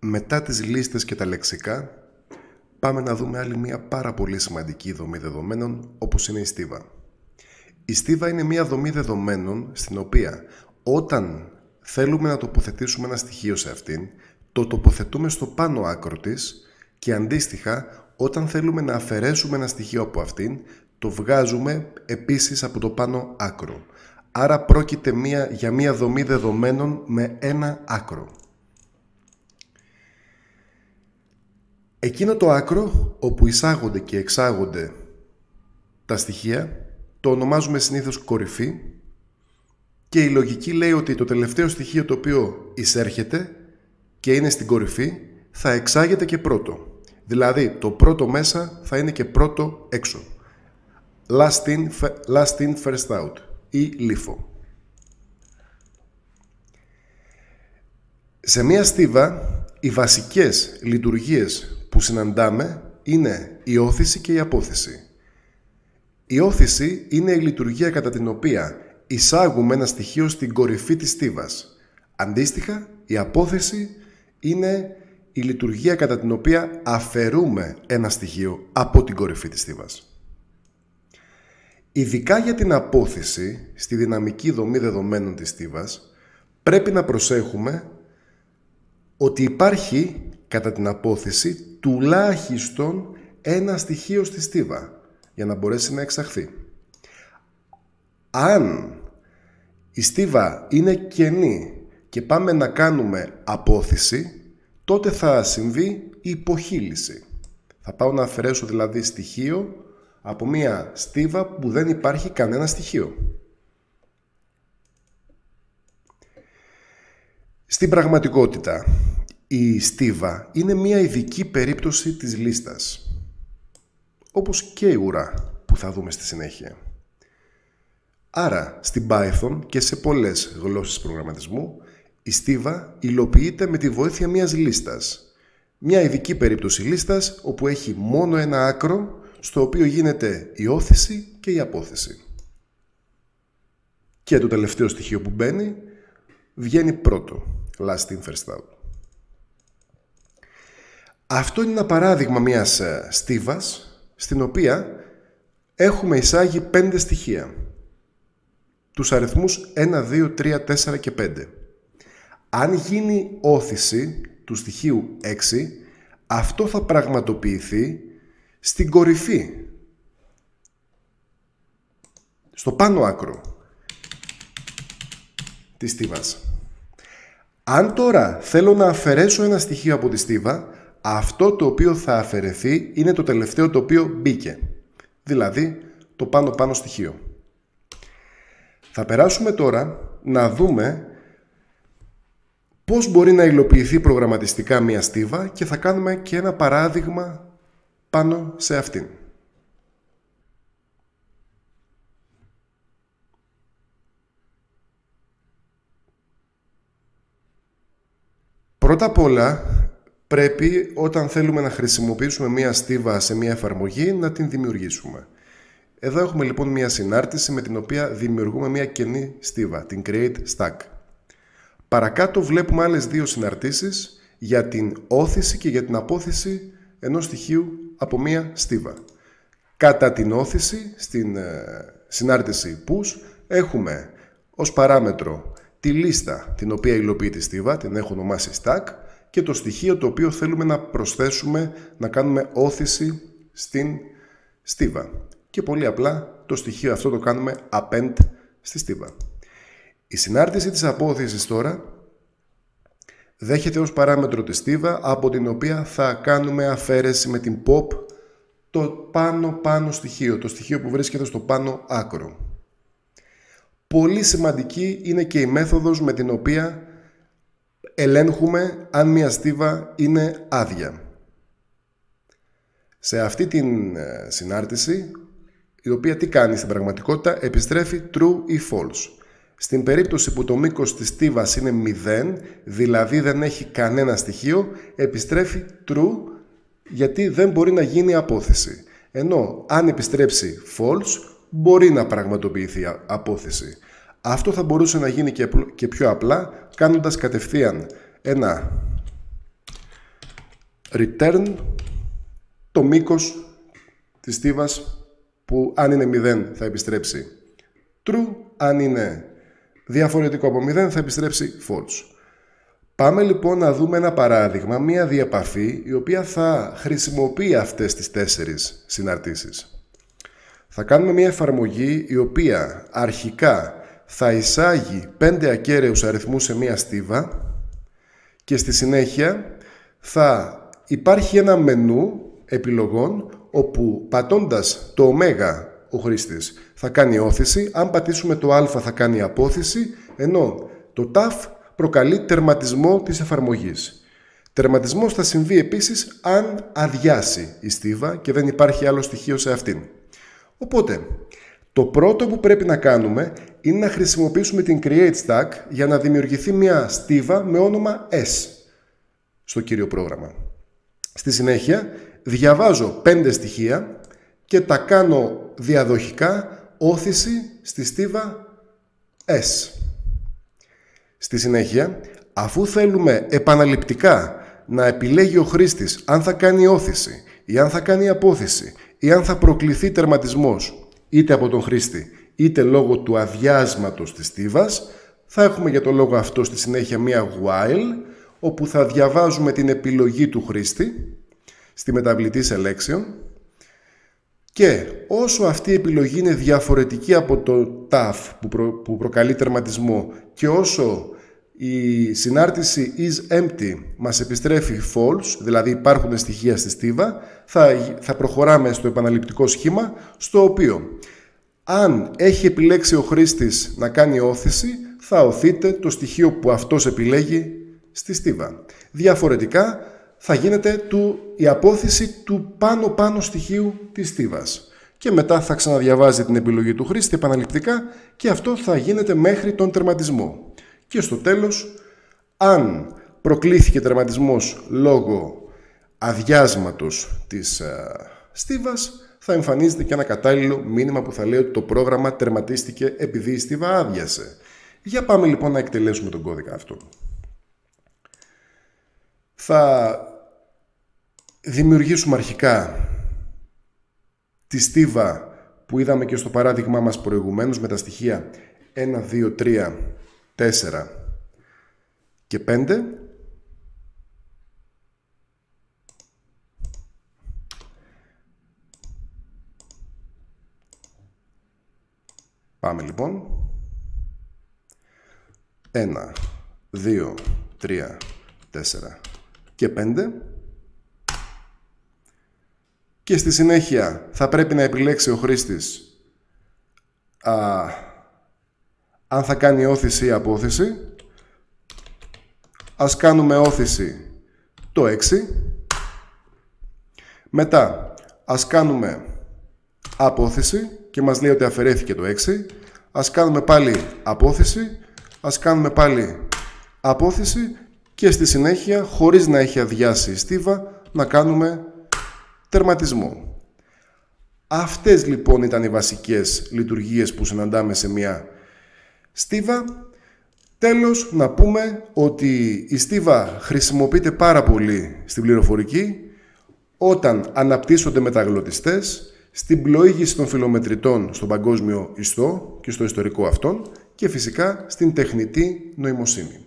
Μετά τις λίστες και τα λεξικά, πάμε να δούμε άλλη μια πάρα πολύ σημαντική δομή δεδομένων, όπως είναι η στίβα. Η στίβα είναι μια δομή δεδομένων στην οποία όταν θέλουμε να τοποθετήσουμε ένα στοιχείο σε αυτήν, το τοποθετούμε στο πάνω άκρο της και αντίστοιχα όταν θέλουμε να αφαιρέσουμε ένα στοιχείο από αυτήν, το βγάζουμε επίσης από το πάνω άκρο. Άρα πρόκειται για μια δομή δεδομένων με ένα άκρο. Εκείνο το άκρο όπου εισάγονται και εξάγονται τα στοιχεία το ονομάζουμε συνήθως κορυφή και η λογική λέει ότι το τελευταίο στοιχείο το οποίο εισέρχεται και είναι στην κορυφή θα εξάγεται και πρώτο. Δηλαδή το πρώτο μέσα θα είναι και πρώτο έξω. Last in, first out ή LIFO. Σε μια στίβα οι βασικές λειτουργίες που συναντάμε είναι η όθηση και η απόθεση. Η όθηση είναι η λειτουργία κατά την οποία εισάγουμε ένα στοιχείο στην κορυφή της στίβας. Αντίστοιχα, η απόθεση είναι η λειτουργία κατά την οποία αφαιρούμε ένα στοιχείο από την κορυφή της στίβας. Ειδικά για την απόθεση, στη δυναμική δομή δεδομένων της στίβας, πρέπει να προσέχουμε ότι υπάρχει κατά την απόθεση τουλάχιστον ένα στοιχείο στη στίβα για να μπορέσει να εξαχθεί. Αν η στίβα είναι κενή και πάμε να κάνουμε απόθεση, τότε θα συμβεί υποχείληση. Θα πάω να αφαιρέσω δηλαδή στοιχείο από μια στίβα που δεν υπάρχει κανένα στοιχείο. Στην πραγματικότητα, η στίβα είναι μια ειδική περίπτωση της λίστας, όπως και η ουρά που θα δούμε στη συνέχεια. Άρα, στην Python και σε πολλές γλώσσες προγραμματισμού, η στίβα υλοποιείται με τη βοήθεια μιας λίστας. Μια ειδική περίπτωση λίστας όπου έχει μόνο ένα άκρο στο οποίο γίνεται η όθηση και η απόθεση. Και το τελευταίο στοιχείο που μπαίνει βγαίνει πρώτο. Last in, first out. Αυτό είναι ένα παράδειγμα μιας στίβας στην οποία έχουμε εισάγει 5 στοιχεία. Τους αριθμούς 1, 2, 3, 4 και 5. Αν γίνει όθηση του στοιχείου 6, αυτό θα πραγματοποιηθεί στην κορυφή, στο πάνω άκρο της στίβας. Αν τώρα θέλω να αφαιρέσω ένα στοιχείο από τη στίβα, αυτό το οποίο θα αφαιρεθεί είναι το τελευταίο το οποίο μπήκε, δηλαδή το πάνω στοιχείο. Θα περάσουμε τώρα να δούμε πώς μπορεί να υλοποιηθεί προγραμματιστικά μια στίβα και θα κάνουμε και ένα παράδειγμα πάνω σε αυτήν. Πρώτα απ' όλα, πρέπει όταν θέλουμε να χρησιμοποιήσουμε μία στίβα σε μία εφαρμογή να την δημιουργήσουμε. Εδώ έχουμε λοιπόν μία συνάρτηση με την οποία δημιουργούμε μία κενή στίβα, την create stack. Παρακάτω βλέπουμε άλλες δύο συναρτήσεις για την όθηση και για την απόθεση ενός στοιχείου από μία στίβα. Κατά την όθηση, στην συνάρτηση push, έχουμε ως παράμετρο τη λίστα την οποία υλοποιεί τη στίβα, την έχω ονομάσει stack, και το στοιχείο το οποίο θέλουμε να προσθέσουμε, να κάνουμε όθηση στην στίβα. Και πολύ απλά το στοιχείο αυτό το κάνουμε append στη στίβα. Η συνάρτηση της απόθεσης τώρα δέχεται ως παράμετρο τη στίβα από την οποία θα κάνουμε αφαίρεση με την pop το πάνω στοιχείο, το στοιχείο που βρίσκεται στο πάνω άκρο. Πολύ σημαντική είναι και η μέθοδος με την οποία ελέγχουμε αν μια στίβα είναι άδεια. Σε αυτή την συνάρτηση, η οποία τι κάνει στην πραγματικότητα, επιστρέφει true ή false. Στην περίπτωση που το μήκος της στίβας είναι 0, δηλαδή δεν έχει κανένα στοιχείο, επιστρέφει true γιατί δεν μπορεί να γίνει απόθεση. Ενώ αν επιστρέψει false, μπορεί να πραγματοποιηθεί απόθεση. Αυτό θα μπορούσε να γίνει και πιο απλά, κάνοντας κατευθείαν ένα return το μήκος της στίβας που αν είναι 0 θα επιστρέψει true, αν είναι διαφορετικό από 0 θα επιστρέψει false. Πάμε λοιπόν να δούμε ένα παράδειγμα, μία διεπαφή η οποία θα χρησιμοποιεί αυτές τις 4 συναρτήσεις. Θα κάνουμε μία εφαρμογή η οποία αρχικά θα εισάγει 5 ακέραιους αριθμούς σε μία στίβα και στη συνέχεια θα υπάρχει ένα μενού επιλογών όπου πατώντας το ω ο χρήστης θα κάνει όθηση, αν πατήσουμε το α θα κάνει απόθεση, ενώ το taf προκαλεί τερματισμό της εφαρμογής. Τερματισμός θα συμβεί επίσης αν αδειάσει η στίβα και δεν υπάρχει άλλο στοιχείο σε αυτήν. Οπότε, το πρώτο που πρέπει να κάνουμε είναι να χρησιμοποιήσουμε την create stack για να δημιουργηθεί μια στίβα με όνομα s στο κύριο πρόγραμμα. Στη συνέχεια, διαβάζω 5 στοιχεία και τα κάνω διαδοχικά όθηση στη στίβα s. Στη συνέχεια, αφού θέλουμε επαναληπτικά να επιλέγει ο χρήστης αν θα κάνει όθηση ή αν θα κάνει απόθεση ή αν θα προκληθεί τερματισμός είτε από τον χρήστη είτε λόγω του αδειάσματος της στίβας, θα έχουμε για το λόγο αυτό στη συνέχεια μία while, όπου θα διαβάζουμε την επιλογή του χρήστη στη μεταβλητή selection και όσο αυτή η επιλογή είναι διαφορετική από το taf που προκαλεί τερματισμό και όσο η συνάρτηση is empty μας επιστρέφει false, δηλαδή υπάρχουν στοιχεία στη στίβα, θα προχωράμε στο επαναληπτικό σχήμα, στο οποίο αν έχει επιλέξει ο χρήστης να κάνει όθηση, θα οθείται το στοιχείο που αυτός επιλέγει στη στίβα. Διαφορετικά θα γίνεται η απόθεση του πάνω στοιχείου της στίβας. Και μετά θα ξαναδιαβάζει την επιλογή του χρήστη επαναληπτικά και αυτό θα γίνεται μέχρι τον τερματισμό. Και στο τέλος, αν προκλήθηκε τερματισμός λόγω αδειάσματος της στίβας, θα εμφανίζεται και ένα κατάλληλο μήνυμα που θα λέει ότι το πρόγραμμα τερματίστηκε επειδή η στίβα άδειασε. Για πάμε λοιπόν να εκτελέσουμε τον κώδικα αυτό. Θα δημιουργήσουμε αρχικά τη στίβα που είδαμε και στο παράδειγμά μας προηγουμένως με τα στοιχεία 1, 2, 3, 4 και 5. Πάμε λοιπόν. 1, 2, 3, 4 και 5. Και στη συνέχεια θα πρέπει να επιλέξει ο χρήστης αν θα κάνει όθηση ή απόθεση. Ας κάνουμε όθηση το 6. Μετά ας κάνουμε απόθεση και μας λέει ότι αφαιρέθηκε το 6. Ας κάνουμε πάλι απόθεση. Ας κάνουμε πάλι απόθεση και στη συνέχεια, χωρίς να έχει αδειάσει η στίβα, να κάνουμε τερματισμό. Αυτές λοιπόν ήταν οι βασικές λειτουργίες που συναντάμε σε μια στίβα. Τέλος, να πούμε ότι η στίβα χρησιμοποιείται πάρα πολύ στην πληροφορική όταν αναπτύσσονται μεταγλωτιστές, στην πλοήγηση των φιλομετρητών στον παγκόσμιο ιστό και στο ιστορικό αυτόν και φυσικά στην τεχνητή νοημοσύνη.